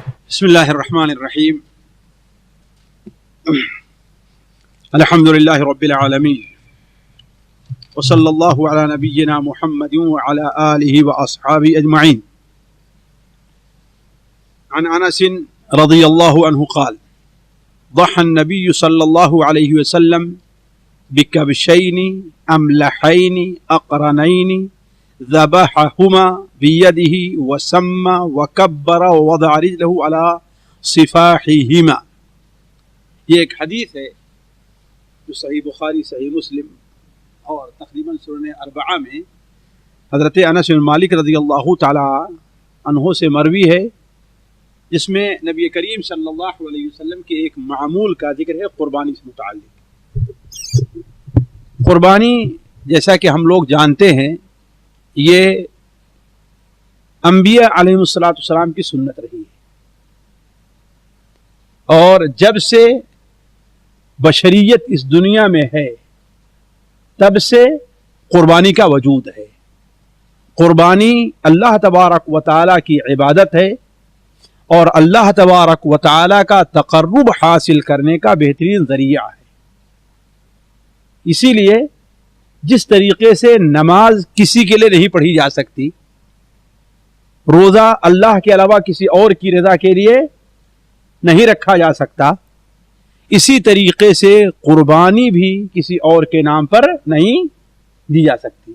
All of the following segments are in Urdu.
بسم الله الرحمن الرحيم. الحمد لله رب العالمين، وصلى الله على نبينا محمد وعلى آله وأصحابه أجمعين. عن أنس رضي الله عنه قال: ضحى النبي صلى الله عليه وسلم بكبشين أملحين أقرنين ذبحهما بيده وسمى وكبر ووضع رجله على صفاحهما. یہ ایک حدیث ہے جو صحیح بخاری، صحیح مسلم اور تقریباً سنن اربعہ میں حضرت انس بن مالک رضی اللہ تعالی عنہ سے مروی ہے، جس میں نبی کریم صلی اللہ علیہ وسلم کے ایک معمول کا ذکر ہے قربانی سے متعلق۔ قربانی جیسا کہ ہم لوگ جانتے ہیں، یہ انبیاء علیہ السلام کی سنت رہی ہے، اور جب سے بشریت اس دنیا میں ہے تب سے قربانی کا وجود ہے۔ قربانی اللہ تبارک و تعالیٰ کی عبادت ہے اور اللہ تبارک و تعالیٰ کا تقرب حاصل کرنے کا بہترین ذریعہ ہے۔ اسی لیے جس طریقے سے نماز کسی کے لیے نہیں پڑھی جا سکتی، روزہ اللہ کے علاوہ کسی اور کی رضا کے لیے نہیں رکھا جا سکتا، اسی طریقے سے قربانی بھی کسی اور کے نام پر نہیں دی جا سکتی۔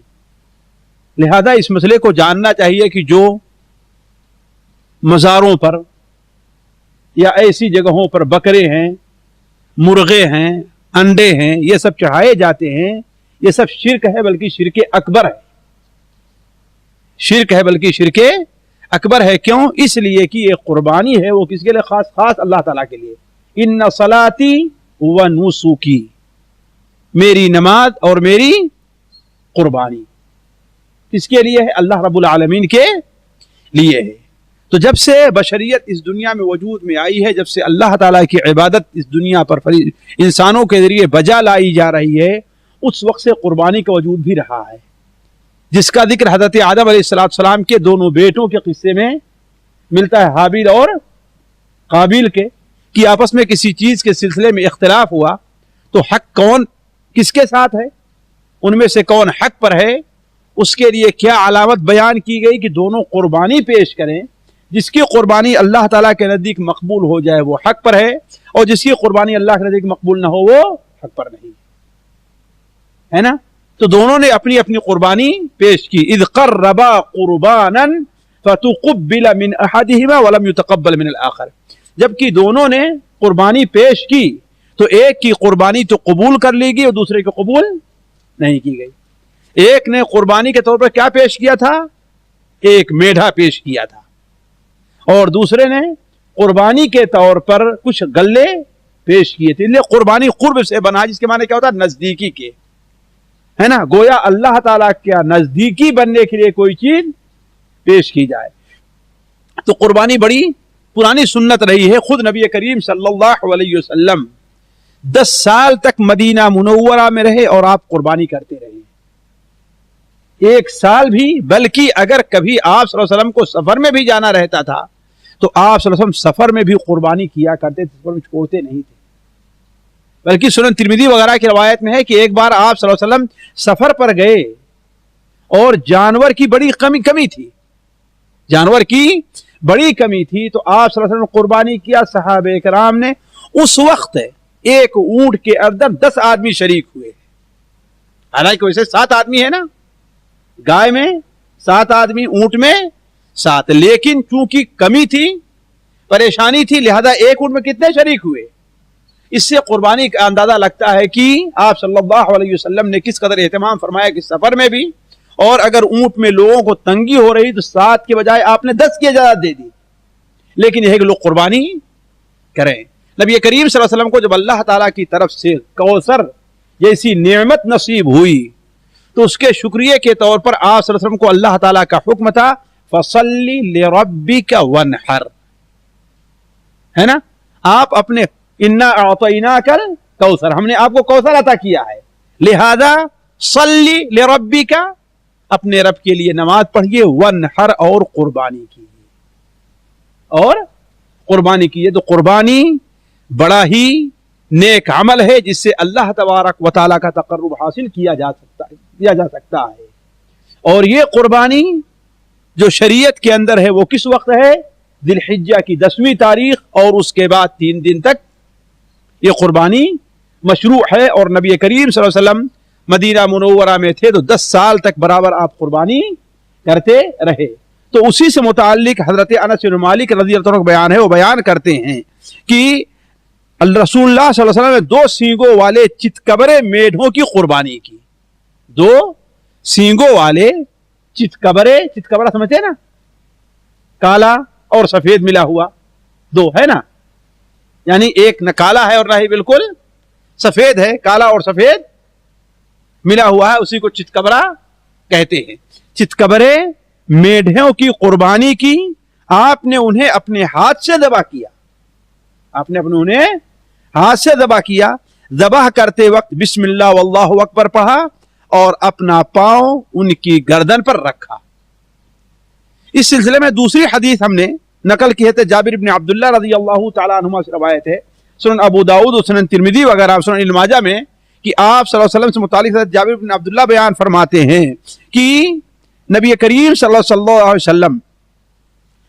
لہذا اس مسئلے کو جاننا چاہیے کہ جو مزاروں پر یا ایسی جگہوں پر بکرے ہیں، مرغے ہیں، انڈے ہیں، یہ سب چڑھائے جاتے ہیں، یہ سب شرک ہے، بلکہ شرک اکبر ہے۔ شرک ہے بلکہ شرک اکبر ہے۔ کیوں؟ اس لیے کہ یہ قربانی ہے وہ کس کے لیے؟ خاص اللہ تعالیٰ کے لیے۔ ان صلاتی و نسکی، میری نماز اور میری قربانی کس کے لیے ہے؟ اللہ رب العالمین کے لیے ہے۔ تو جب سے بشریت اس دنیا میں وجود میں آئی ہے، جب سے اللہ تعالیٰ کی عبادت اس دنیا پر انسانوں کے ذریعے بجا لائی جا رہی ہے، اس وقت سے قربانی کا وجود بھی رہا ہے، جس کا ذکر حضرت آدم علیہ السلام کے دونوں بیٹوں کے قصے میں ملتا ہے، حابیل اور قابیل کے، کہ آپس میں کسی چیز کے سلسلے میں اختلاف ہوا تو حق کون کس کے ساتھ ہے، ان میں سے کون حق پر ہے، اس کے لیے کیا علامت بیان کی گئی کہ دونوں قربانی پیش کریں۔ جس کی قربانی اللہ تعالیٰ کے نزدیک مقبول ہو جائے وہ حق پر ہے، اور جس کی قربانی اللہ کے نزدیک مقبول نہ ہو وہ حق پر نہیں ہے نا۔ تو دونوں نے اپنی اپنی قربانی پیش کی۔ اذ قربا قربانا فتقبل من احدهما ولم يتقبل من الاخر، جبکہ دونوں نے قربانی پیش کی تو ایک کی قربانی تو قبول کر لی گئی اور دوسرے کی قبول نہیں کی گئی۔ ایک نے قربانی کے طور پر کیا پیش کیا تھا؟ ایک میڈھا پیش کیا تھا، اور دوسرے نے قربانی کے طور پر کچھ گلے پیش کیے تھے۔ یہ قربانی قرب سے بنا، جس کے معنی کیا ہوتا ہے؟ نزدیکی کے، ہے نا۔ گویا اللہ تعالیٰ کیا نزدیکی بننے کے لیے کوئی چیز پیش کی جائے۔ تو قربانی بڑی پرانی سنت رہی ہے۔ خود نبی کریم صلی اللہ علیہ وسلم 10 سال تک مدینہ منورہ میں رہے اور آپ قربانی کرتے رہے، 1 سال بھی، بلکہ اگر کبھی آپ صلی اللہ علیہ وسلم کو سفر میں بھی جانا رہتا تھا تو آپ صلی اللہ علیہ وسلم سفر میں بھی قربانی کیا کرتے تھے، سفر میں چھوڑتے نہیں تھے۔ بلکہ سنن ترمذی وغیرہ کی روایت میں ہے کہ ایک بار آپ صلی اللہ علیہ وسلم سفر پر گئے اور جانور کی بڑی کمی تھی، جانور کی بڑی کمی تھی، تو آپ صلی اللہ علیہ وسلم نے قربانی کیا۔ صحابہ کرام نے اس وقت ایک اونٹ کے اندر 10 آدمی شریک ہوئے، حالانکہ ویسے 7 آدمی ہے نا، گائے میں 7 آدمی، اونٹ میں 7، لیکن چونکہ کمی تھی، پریشانی تھی، لہذا ایک اونٹ میں کتنے شریک ہوئے؟ اس سے قربانی کا اندازہ لگتا ہے کہ آپ صلی اللہ علیہ وسلم نے کس قدر اہتمام فرمایا کہ سفر میں بھی، اور اگر اونٹ میں لوگوں کو تنگی ہو رہی تو 7 کے بجائے آپ نے 10 کی اجازت دے دی، لیکن یہ ہے کہ لوگ قربانی کریں۔ نبی کریم صلی اللہ علیہ وسلم کو جب اللہ تعالیٰ کی طرف سے کوثر جیسی نعمت نصیب ہوئی تو اس کے شکریہ کے طور پر آپ صلی اللہ علیہ وسلم کو اللہ تعالیٰ کا حکم تھا فَصَلِّ لِرَبِّكَ وَانْحَرْ، ہے نا۔ آپ اپنے اِنَّا أَعْطَيْنَاكَ الْكَوْثَرَ، ہم نے آپ کو کوثر عطا کیا ہے، لہذا صلی لربک، اپنے رب کے لیے نماز پڑھیے، وانحر، اور قربانی کیجیے، اور قربانی کی ہے. تو قربانی بڑا ہی نیک عمل ہے جس سے اللہ تبارک و تعالیٰ کا تقرب حاصل کیا جا سکتا ہے. اور یہ قربانی جو شریعت کے اندر ہے وہ کس وقت ہے؟ ذی الحجہ کی 10ویں تاریخ اور اس کے بعد 3 دن تک یہ قربانی مشروع ہے. اور نبی کریم صلی اللہ علیہ وسلم مدینہ منورہ میں تھے تو 10 سال تک برابر آپ قربانی کرتے رہے. تو اسی سے متعلق حضرت انس بن مالک رضی اللہ عنہ بیان ہے, وہ بیان کرتے ہیں کہ رسول اللہ صلی اللہ علیہ وسلم نے 2 سینگوں والے چتکبرے میڈھوں کی قربانی کی. 2 سینگوں والے چتکبرا سمجھتے ہیں نا, کالا اور سفید ملا ہوا 2 ہے نا, یعنی ایک نہ کالا ہے اور نہ ہی بالکل سفید ہے, کالا اور سفید ملا ہوا ہے, اسی کو چتکبرا کہتے ہیں. چتکبرے میڈھوں کی قربانی کی, آپ نے انہیں اپنے ہاتھ سے ذبح کیا. آپ نے انہیں ہاتھ سے ذبح کیا. ذبح کرتے وقت بسم اللہ واللہ اکبر پڑھا اور اپنا پاؤں ان کی گردن پر رکھا. اس سلسلے میں دوسری حدیث ہم نے نقل کی ہے, جابر بن عبداللہ رضی اللہ تعالیٰ عنہما سے روایت ہے, سنن ابو داؤد اور سنن ترمذی وغیرہ, سنن ابن ماجہ میں, کہ آپ صلی اللہ علیہ وسلم سے متعلق حضرت جابر بن عبداللہ بیان فرماتے ہیں کہ نبی کریم صلی اللہ علیہ وسلم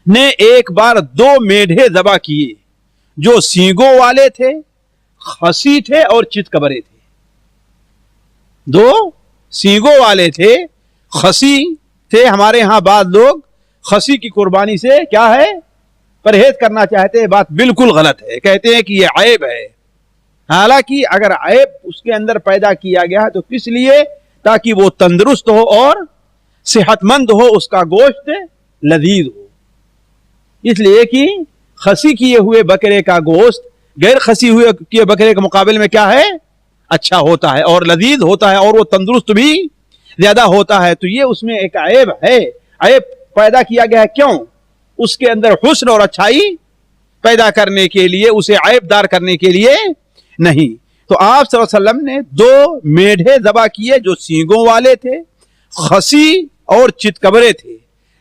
نے ایک بار 2 میڈھے ذبح کیے جو سینگوں والے تھے, خسی تھے اور چتکبرے تھے. 2 سینگوں والے تھے, خسی تھے. ہمارے ہاں بعض لوگ خسی کی قربانی سے کیا ہے پرہیز کرنا چاہتے ہیں, بات بالکل غلط ہے. کہتے ہیں کہ یہ عیب ہے. حالانکہ اگر عیب اس کے اندر پیدا کیا گیا تو کس لیے؟ تاکہ وہ تندرست ہو اور صحت مند ہو, اس کا گوشت لذیذ ہو. اس لیے کہ خسی کیے ہوئے بکرے کا گوشت غیر خسی ہوئے کیے بکرے کے مقابلے میں کیا ہے؟ اچھا ہوتا ہے اور لذیذ ہوتا ہے اور وہ تندرست بھی زیادہ ہوتا ہے. تو یہ اس میں ایک عیب ہے. عیب پیدا کیا گیا ہے کیوں؟ اس کے اندر حسن اور اچھائی پیدا کرنے کے لیے, اسے عیب دار کرنے کے لیے نہیں. تو آپ صلی اللہ علیہ وسلم نے 2 میڈھے ذبح کیے جو سینگوں والے تھے, خسی اور چتکبرے تھے.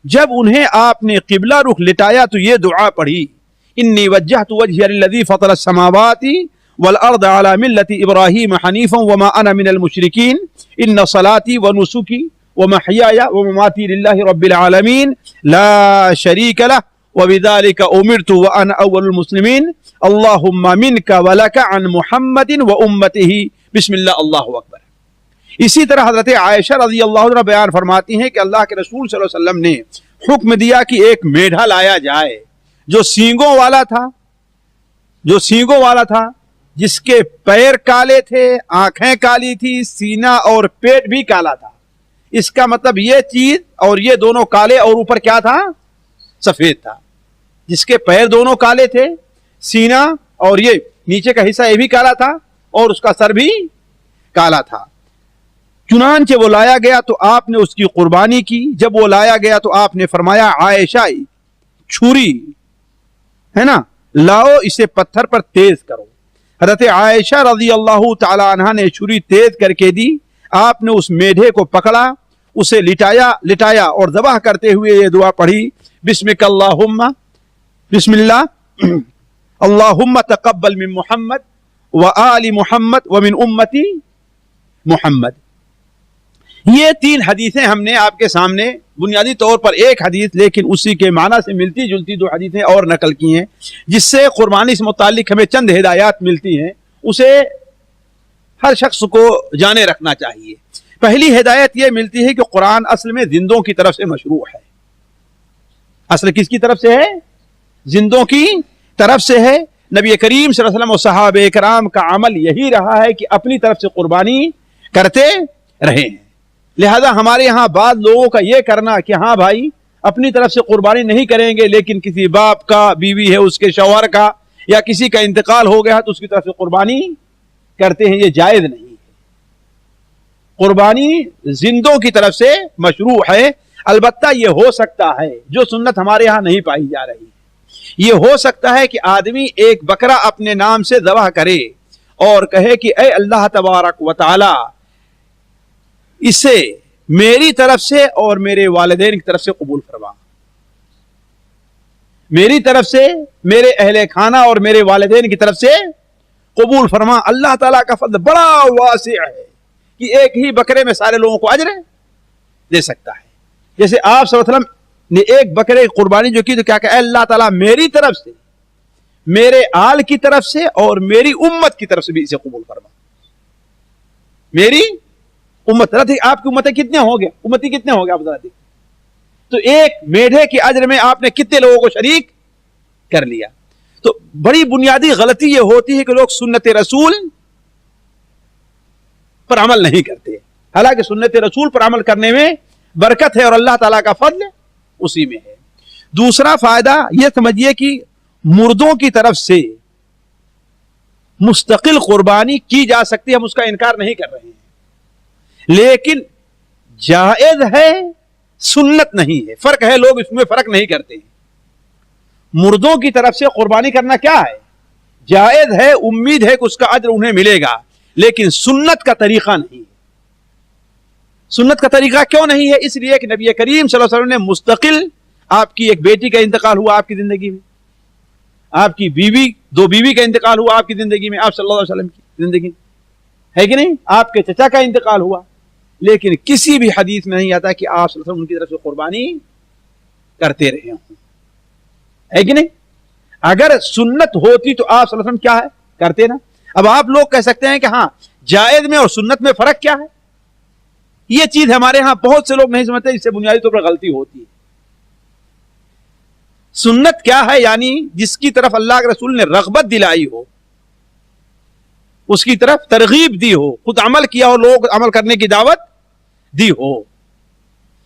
جب انہیں آپ نے قبلہ رخ لٹایا تو یہ دعا پڑھی, انی وجہت وجہی للذی فطر السماوات والارض علی ملت ابراہیم حنیفا وما انا من المشرکین ان صلاتی ونسکی ومحیای ومماتی للہ رب العالمین لا شریک لہ وبذلک امرت وانا اول المسلمین اللہم منک ولک عن محمد وامتہ بسم اللہ اللہ اکبر. اسی طرح حضرت عائشہ رضی اللہ عنہ بیان فرماتی ہیں کہ اللہ کے رسول صلی اللہ علیہ وسلم نے حکم دیا کہ ایک میڈھا لایا جائے جو سینگوں والا تھا, جس کے پیر کالے تھے, آنکھیں کالی تھی, سینہ اور پیٹ بھی کالا تھا. اس کا مطلب یہ چیز اور یہ دونوں کالے اور اوپر کیا تھا؟ سفید تھا. جس کے پیر دونوں کالے تھے, سینہ اور یہ نیچے کا حصہ یہ بھی کالا تھا اور اس کا سر بھی کالا تھا. چنانچہ وہ لایا گیا تو آپ نے اس کی قربانی کی. جب وہ لایا گیا تو آپ نے فرمایا, عائشہ چھری ہے نا, لاؤ اسے پتھر پر تیز کرو. حضرت عائشہ رضی اللہ تعالی عنہا نے چھری تیز کر کے دی. آپ نے اس میڈھے کو پکڑا, اسے لٹایا اور ذبح کرتے ہوئے یہ دعا پڑھی, بسمک اللہم, بسم اللہ اللہم تقبل من محمد وآل محمد ومن امتی محمد. یہ 3 حدیثیں ہم نے آپ کے سامنے بنیادی طور پر ایک حدیث لیکن اسی کے معنی سے ملتی جلتی 2 حدیثیں اور نقل کی ہیں, جس سے قربانی سے متعلق ہمیں چند ہدایات ملتی ہیں. اسے ہر شخص کو جانے رکھنا چاہیے. پہلی ہدایت یہ ملتی ہے کہ قرآن اصل میں زندوں کی طرف سے مشروع ہے. اصل کس کی طرف سے ہے؟ زندوں کی طرف سے ہے. نبی کریم صلی اللہ علیہ وسلم و صحابہ کرام کا عمل یہی رہا ہے کہ اپنی طرف سے قربانی کرتے رہے ہیں. لہذا ہمارے ہاں بعض لوگوں کا یہ کرنا کہ ہاں بھائی اپنی طرف سے قربانی نہیں کریں گے لیکن کسی باپ کا, بیوی ہے اس کے شوہر کا یا کسی کا انتقال ہو گیا تو اس کی طرف سے قربانی کرتے ہیں, یہ جائز نہیں ہے. قربانی زندوں کی طرف سے مشروع ہے. البتہ یہ ہو سکتا ہے جو سنت ہمارے ہاں نہیں پائی جا رہی, یہ ہو سکتا ہے کہ آدمی ایک بکرا اپنے نام سے ذبح کرے اور کہے کہ اے اللہ تبارک و تعالی اسے میری طرف سے اور میرے والدین کی طرف سے قبول فرما. میری طرف سے، میرے اہل خانہ اور میرے والدین کی طرف سے قبول فرما۔ اللہ تعالیٰ کا فضل بڑا واسع ہے کہ ایک ہی بکرے میں سارے لوگوں کو اجر دے سکتا ہے۔ جیسے آپ صلی اللہ علیہ وسلم نے ایک بکرے کی قربانی جو کی تو کیا کہ اے اللہ تعالیٰ میری طرف سے، میرے آل کی طرف سے اور میری امت کی طرف سے بھی اسے قبول فرما۔ میری امت، آپ کی امتیں کتنے ہو گئے، امتی کتنے ہو گئے آپ ذرا دیکھیں تو ایک میڈھے کے اجر میں آپ نے کتنے لوگوں کو شریک کر لیا۔ تو بڑی بنیادی غلطی یہ ہوتی ہے کہ لوگ سنت رسول پر عمل نہیں کرتے، حالانکہ سنت رسول پر عمل کرنے میں برکت ہے اور اللہ تعالیٰ کا فضل اسی میں ہے۔ دوسرا فائدہ یہ سمجھیے کہ مردوں کی طرف سے مستقل قربانی کی جا سکتی ہے، ہم اس کا انکار نہیں کر رہے ہیں، لیکن جائز ہے، سنت نہیں ہے۔ فرق ہے، لوگ اس میں فرق نہیں کرتے ہیں۔ مردوں کی طرف سے قربانی کرنا کیا ہے؟ جائز ہے، امید ہے کہ اس کا اجر انہیں ملے گا، لیکن سنت کا طریقہ نہیں ہے۔ سنت کا طریقہ کیوں نہیں ہے؟ اس لیے کہ نبی کریم صلی اللہ علیہ وسلم نے مستقل، آپ کی ایک بیٹی کا انتقال ہوا آپ کی زندگی میں، آپ کی بیوی، دو بیوی کا انتقال ہوا آپ کی زندگی میں، آپ صلی اللہ علیہ وسلم کی زندگی میں، ہے کہ نہیں؟ آپ کے چچا کا انتقال ہوا، لیکن کسی بھی حدیث میں نہیں آتا کہ آپ صلی اللہ علیہ وسلم ان کی طرف سے قربانی کرتے رہے ہوں، ہے کہ نہیں؟ اگر سنت ہوتی تو آپ صلی اللہ علیہ وسلم کیا ہے کرتے نا۔ اب آپ لوگ کہہ سکتے ہیں کہ ہاں جائز میں اور سنت میں فرق کیا ہے؟ یہ چیز ہمارے ہاں بہت سے لوگ نہیں سمجھتے، اس سے بنیادی طور پر غلطی ہوتی ہے۔ سنت کیا ہے؟ یعنی جس کی طرف اللہ کے رسول نے رغبت دلائی ہو، اس کی طرف ترغیب دی ہو، خود عمل کیا ہو، لوگ عمل کرنے کی دعوت دی ہو۔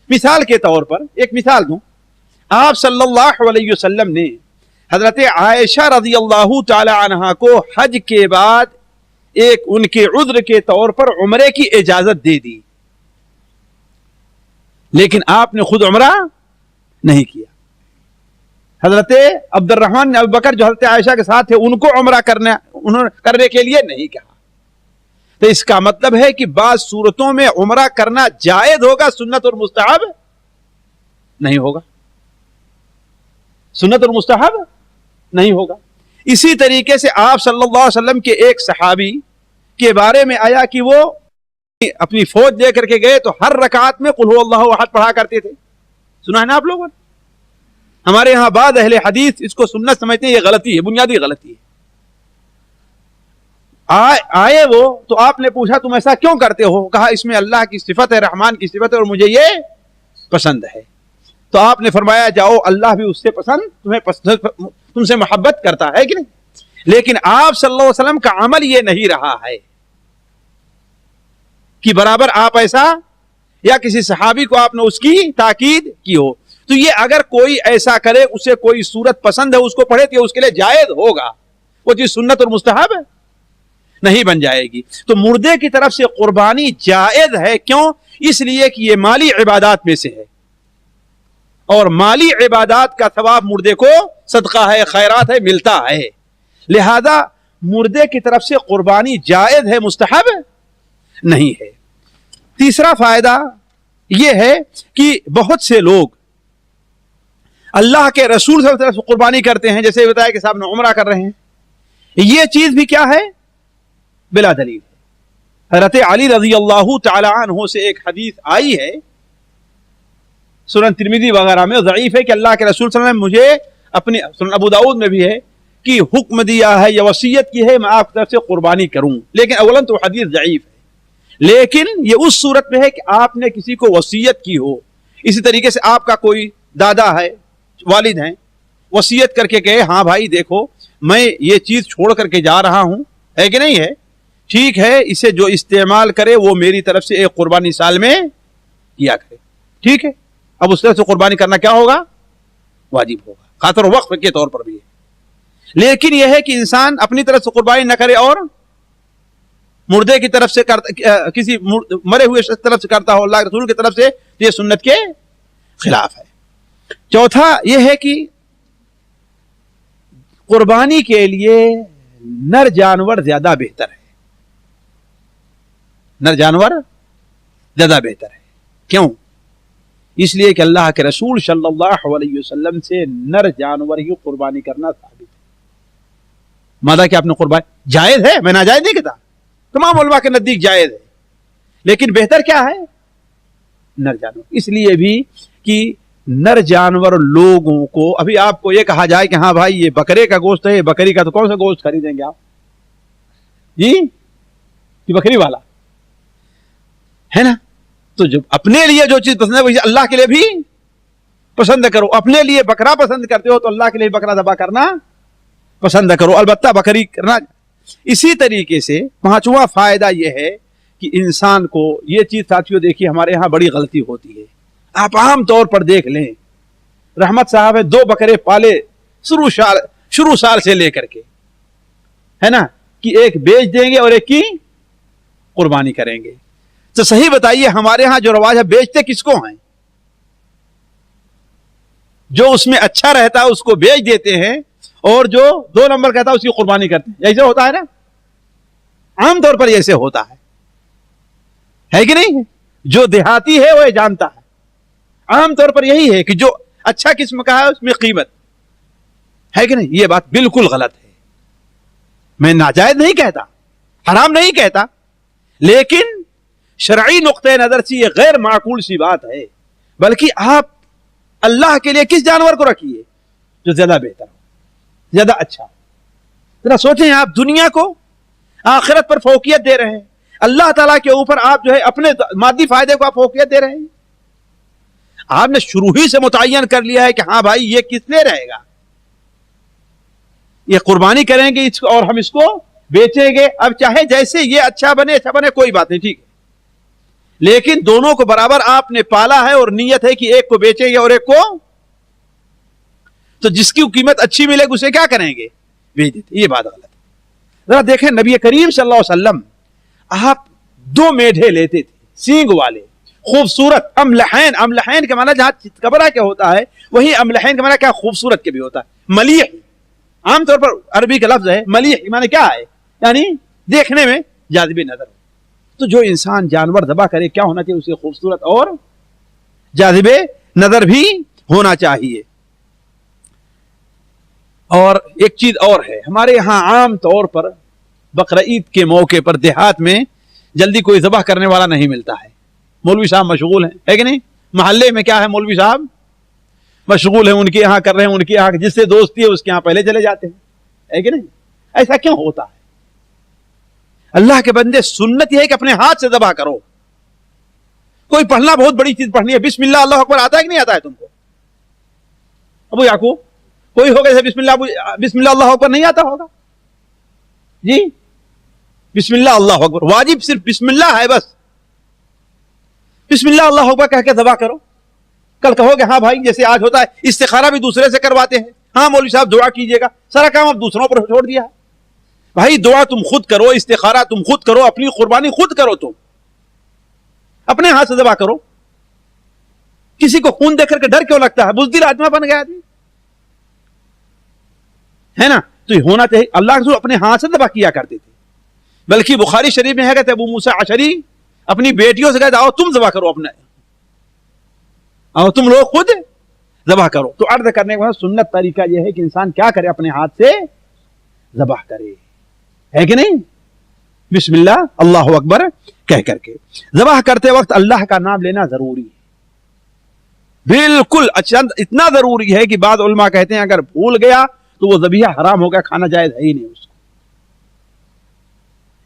مثال کے طور پر ایک مثال دوں، آپ صلی اللہ علیہ وسلم نے حضرت عائشہ رضی اللہ تعالی عنہا کو حج کے بعد ایک ان کے عذر کے طور پر عمرے کی اجازت دے دی، لیکن آپ نے خود عمرہ نہیں کیا۔ حضرت عبد الرحمن ابو بکر جو حضرت عائشہ کے ساتھ تھے ان کو عمرہ کرنے کے لیے نہیں کہا۔ تو اس کا مطلب ہے کہ بعض صورتوں میں عمرہ کرنا جائز ہوگا، سنت اور مستحب نہیں ہوگا، سنت اور مستحب نہیں ہوگا۔ اسی طریقے سے آپ صلی اللہ علیہ وسلم کے ایک صحابی کے بارے میں آیا کہ وہ اپنی فوج لے کر کے گئے تو ہر رکعت میں قل هو اللہ احد پڑھا کرتے تھے، سنا ہے نا آپ لوگوں نے؟ ہمارے ہاں بعض اہل حدیث اس کو سنت سمجھتے ہیں، یہ غلطی ہے، بنیادی غلطی ہے۔ آئے وہ تو آپ نے پوچھا تم ایسا کیوں کرتے ہو؟ کہا اس میں اللہ کی صفت ہے، رحمان کی صفت ہے اور مجھے یہ پسند ہے۔ تو آپ نے فرمایا جاؤ، اللہ بھی اس سے تم سے محبت کرتا ہے کہ نہیں؟ لیکن آپ صلی اللہ علیہ وسلم کا عمل یہ نہیں رہا ہے کہ برابر آپ ایسا، یا کسی صحابی کو آپ نے اس کی تاکید کی ہو۔ تو یہ اگر کوئی ایسا کرے، اسے کوئی صورت پسند ہے، اس کو پڑھے تو اس کے لیے جائز ہوگا، وہ چیز سنت اور مستحب نہیں بن جائے گی۔ تو مردے کی طرف سے قربانی جائز ہے، کیوں؟ اس لیے کہ یہ مالی عبادات میں سے ہے، اور مالی عبادات کا ثواب مردے کو صدقہ ہے، خیرات ہے، ملتا ہے، لہذا مردے کی طرف سے قربانی جائز ہے، مستحب نہیں ہے۔ تیسرا فائدہ یہ ہے کہ بہت سے لوگ اللہ کے رسول صلی اللہ علیہ وسلم سے قربانی کرتے ہیں، جیسے بتایا کہ صاحب نے عمرہ کر رہے ہیں، یہ چیز بھی کیا ہے؟ بلا دلیل ہے۔ حضرت علی رضی اللہ تعالی عنہ سے ایک حدیث آئی ہے سنن ترمذی وغیرہ میں، ضعیف ہے، کہ اللہ کے رسول صلی اللہ علیہ وسلم نے مجھے اپنے، سنن ابو داؤد میں بھی ہے، کہ حکم دیا ہے یا وصیت کی ہے میں آپ کی طرف سے قربانی کروں، لیکن اولاً تو حدیث ضعیف ہے، لیکن یہ اس صورت میں ہے کہ آپ نے کسی کو وصیت کی ہو۔ اسی طریقے سے آپ کا کوئی دادا ہے، والد ہیں، وصیت کر کے کہے ہاں بھائی دیکھو میں یہ چیز چھوڑ کر کے جا رہا ہوں، ہے کہ نہیں ہے، ٹھیک ہے، اسے جو استعمال کرے وہ میری طرف سے ایک قربانی سال میں کیا کرے، ٹھیک ہے۔ اب اس طرح سے قربانی کرنا کیا ہوگا؟ واجب ہوگا، خاطر وقف کے طور پر بھی ہے۔ لیکن یہ ہے کہ انسان اپنی طرف سے قربانی نہ کرے اور مردے کی طرف سے کسی مرے ہوئے شخص کی طرف سے کرتا ہو اللہ کے رسول کی طرف سے، یہ سنت کے خلاف ہے۔ چوتھا یہ ہے کہ قربانی کے لیے نر جانور زیادہ بہتر ہے، نر جانور زیادہ بہتر ہے، کیوں؟ اس لیے کہ اللہ کے رسول صلی اللہ علیہ وسلم سے نر جانور ہی قربانی کرنا ثابت ہے. مادا کہ آپ نے قربانی جائز ہے، میں ناجائز نہیں کہتا، تمام علماء کے نزدیک جائز ہے، لیکن بہتر کیا ہے؟ نر جانور. اس لیے بھی کہ نر جانور لوگوں کو، ابھی آپ کو یہ کہا جائے کہ ہاں بھائی یہ بکرے کا گوشت ہے، یہ بکری کا، تو کون سا گوشت خریدیں گے آپ؟ جی یہ بکری والا ہے نا. تو جو اپنے لیے جو چیز پسند ہے وہ اللہ کے لیے بھی پسند کرو. اپنے لیے بکرا پسند کرتے ہو تو اللہ کے لیے بکرا ذبح کرنا پسند کرو، البتہ بکری کرنا. اسی طریقے سے پانچواں فائدہ یہ ہے کہ انسان کو یہ چیز، ساتھیوں دیکھیے ہمارے ہاں بڑی غلطی ہوتی ہے. آپ عام طور پر دیکھ لیں، رحمت صاحب ہے 2 بکرے پالے شروع سال سے لے کر کے، ہے نا، کہ ایک بیچ دیں گے اور ایک کی قربانی کریں گے. تو صحیح بتائیے ہمارے ہاں جو رواج ہے بیچتے کس کو ہیں؟ جو اس میں اچھا رہتا ہے اس کو بیچ دیتے ہیں، اور جو 2 نمبر کہتا ہے اس کی قربانی کرتے ہیں. ایسے ہوتا ہے نا، عام طور پر ایسے ہوتا ہے کہ نہیں؟ جو دیہاتی ہے وہ یہ جانتا ہے، عام طور پر یہی ہے کہ جو اچھا قسم کا ہے اس میں قیمت ہے کہ نہیں. یہ بات بالکل غلط ہے. میں ناجائز نہیں کہتا، حرام نہیں کہتا، لیکن شرعی نقطۂ نظر سے یہ غیر معقول سی بات ہے. بلکہ آپ اللہ کے لیے کس جانور کو رکھیے جو زیادہ بہتر ہو، زیادہ اچھا. ذرا سوچیں، آپ دنیا کو آخرت پر فوقیت دے رہے ہیں، اللہ تعالیٰ کے اوپر آپ جو ہے اپنے مادی فائدے کو آپ فوقیت دے رہے ہیں. آپ نے شروع ہی سے متعین کر لیا ہے کہ ہاں بھائی یہ کس لیے رہے گا، یہ قربانی کریں گے اور ہم اس کو بیچیں گے. اب چاہے جیسے یہ اچھا بنے کوئی بات نہیں، ٹھیک ہے، لیکن دونوں کو برابر آپ نے پالا ہے اور نیت ہے کہ ایک کو بیچیں گے اور ایک کو، تو جس کی قیمت اچھی ملے گی اسے کیا کریں گے؟ بیچ دیتے. یہ بات غلط ہے. ذرا دیکھیں نبی کریم صلی اللہ علیہ وسلم آپ 2 میڈھے لیتے تھے، سینگ والے، خوبصورت، املحین کے معنی جہاں کبرا کیا ہوتا ہے وہی املحین کے معنی کیا خوبصورت کے بھی ہوتا ہے. ملیح عام طور پر عربی کا لفظ ہے، ملیح معنی کیا ہے؟ یعنی دیکھنے میں جاذب نظر. تو جو انسان جانور ذبح کرے کیا ہونا چاہیے؟ اسے خوبصورت اور جاذب نظر بھی ہونا چاہیے. اور ایک چیز اور ہے، ہمارے یہاں عام طور پر بقرعید کے موقع پر دیہات میں جلدی کوئی ذبح کرنے والا نہیں ملتا ہے. مولوی صاحب مشغول ہیں، ہے کہ نہیں؟ محلے میں کیا ہے، مولوی صاحب مشغول ہیں، ان کے یہاں کر رہے ہیں، ان کے یہاں جس سے دوستی ہے اس کے یہاں پہلے چلے جاتے ہیں، ہے کہ نہیں؟ ایسا کیوں ہوتا ہے؟ اللہ کے بندے، سنت یہ ہے کہ اپنے ہاتھ سے ذبح کرو. کوئی پڑھنا بہت بڑی چیز پڑھنی ہے، بسم اللہ اللہ اکبر آتا ہے کہ نہیں آتا ہے تم کو؟ ابو یعقوب کوئی ہوگا جیسے بسم اللہ اللہ اکبر نہیں آتا ہوگا؟ جی بسم اللہ اللہ اکبر واجب صرف بسم اللہ ہے، بس بسم اللہ اللہ اکبر کہہ کے ذبح کرو. کل کہو گے ہاں بھائی جیسے آج ہوتا ہے استخارہ بھی دوسرے سے کرواتے ہیں، ہاں مولوی صاحب دعا کیجئے گا، سارا کام اب دوسروں پر چھوڑ دیا ہے. بھائی دعا تم خود کرو، استخارہ تم خود کرو، اپنی قربانی خود کرو، تم اپنے ہاتھ سے ذبح کرو. کسی کو خون دیکھ کر کے ڈر کیوں لگتا ہے؟ بزدل آدمی بن گیا آدمی، ہے نا؟ تو یہ ہونا چاہیے. اللہ کے رسول اپنے ہاتھ سے ذبح کیا کرتے تھے. بلکہ بخاری شریف میں ہے کہ ابو موسیٰ اشعری اپنی بیٹیوں سے کہتے آؤ تم ذبح کرو، اپنے آؤ تم لوگ خود ذبح کرو. تو عرض کرنے کا سنت طریقہ یہ ہے کہ انسان کیا کرے؟ اپنے ہاتھ سے ذبح کرے، ہے کہ نہیں؟ بسم اللہ اللہ اکبر کہہ کر کے ذبح کرتے وقت اللہ کا نام لینا ضروری ہے، بالکل اتنا ضروری ہے کہ بعض علماء کہتے ہیں اگر بھول گیا تو وہ ذبیحہ حرام ہو گیا، کھانا جائز ہے ہی نہیں اس کو.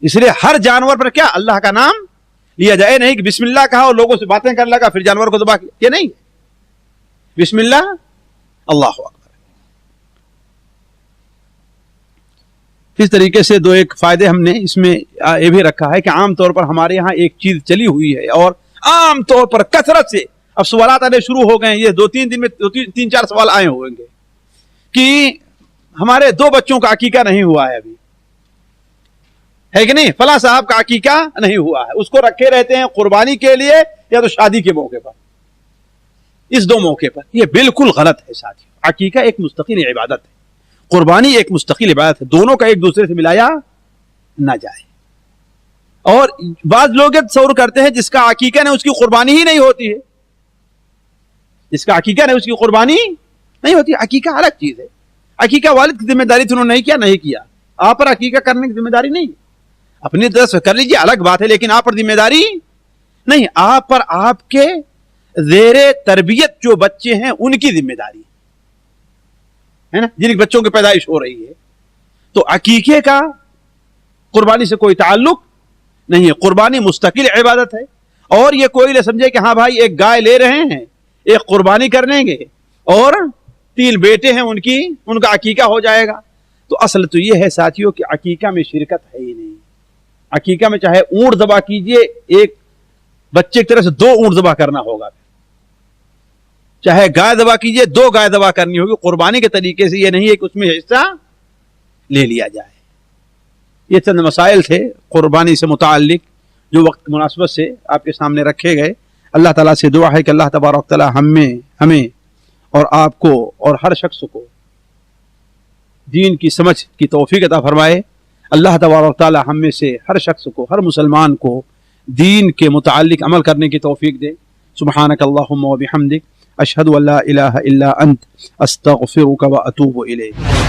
اس لیے ہر جانور پر کیا اللہ کا نام لیا جائے، نہیں کہ بسم اللہ کہا اور لوگوں سے باتیں کرنے لگا پھر جانور کو ذبح کیا، یہ نہیں. بسم اللہ اللہ اکبر. اس طریقے سے 2 فائدے ہم نے اس میں یہ بھی رکھا ہے کہ عام طور پر ہمارے یہاں ایک چیز چلی ہوئی ہے اور عام طور پر کثرت سے اب سوالات آنے شروع ہو گئے ہیں. یہ 2-3 دن میں 3-4 سوال آئے ہوئیں گے کہ ہمارے 2 بچوں کا عقیقہ نہیں ہوا ہے ابھی، ہے کہ نہیں؟ فلاں صاحب کا عقیقہ نہیں ہوا ہے، اس کو رکھے رہتے ہیں قربانی کے لیے یا تو شادی کے موقع پر. اس 2 موقع پر یہ بالکل غلط ہے ساتھی. عقیقہ ایک مستقل عبادت ہے، قربانی ایک مستقل عبادت ہے، دونوں کا ایک دوسرے سے ملایا نہ جائے. اور بعض لوگ تصور کرتے ہیں جس کا عقیقہ نہیں اس کی قربانی ہی نہیں ہوتی ہے. جس کا عقیقہ نہیں اس کی قربانی نہیں ہوتی. عقیقہ الگ چیز ہے. عقیقہ والد کی ذمہ داری تھی, انہوں نے نہیں کیا. آپ پر عقیقہ کرنے کی ذمہ داری نہیں. اپنی طرف سے کر لیجیے الگ بات ہے, لیکن آپ پر ذمہ داری نہیں. آپ پر آپ کے زیر تربیت جو بچے ہیں ان کی ذمہ داری ہے نا, جن بچوں کی پیدائش ہو رہی ہے. تو عقیقے کا قربانی سے کوئی تعلق نہیں ہے. قربانی مستقل عبادت ہے. اور یہ کوئی نہ سمجھے کہ ہاں بھائی ایک گائے لے رہے ہیں, ایک قربانی کر لیں گے اور 3 بیٹے ہیں ان کا عقیقہ ہو جائے گا. تو اصل تو یہ ہے ساتھیوں کہ عقیقہ میں شرکت ہے ہی نہیں. عقیقہ میں چاہے اونٹ ذبح کیجئے, ایک بچے کی طرف سے 2 اونٹ ذبح کرنا ہوگا, چاہے گائے ذبح کیجئے 2 گائے ذبح کرنی ہوگی. قربانی کے طریقے سے یہ نہیں ہے کہ اس میں حصہ لے لیا جائے. یہ چند مسائل تھے قربانی سے متعلق جو وقت مناسبت سے آپ کے سامنے رکھے گئے. اللہ تعالیٰ سے دعا ہے کہ اللہ تبارک تعالیٰ ہمیں اور آپ کو اور ہر شخص کو دین کی سمجھ کی توفیق عطا فرمائے. اللہ تبارک تعالیٰ ہم میں سے ہر شخص کو, ہر مسلمان کو دین کے متعلق عمل کرنے کی توفیق دے. سبحانک اللہم و بحمدک, اشہد ان لا الہ الا انت, استغفرک و اتوب الیک.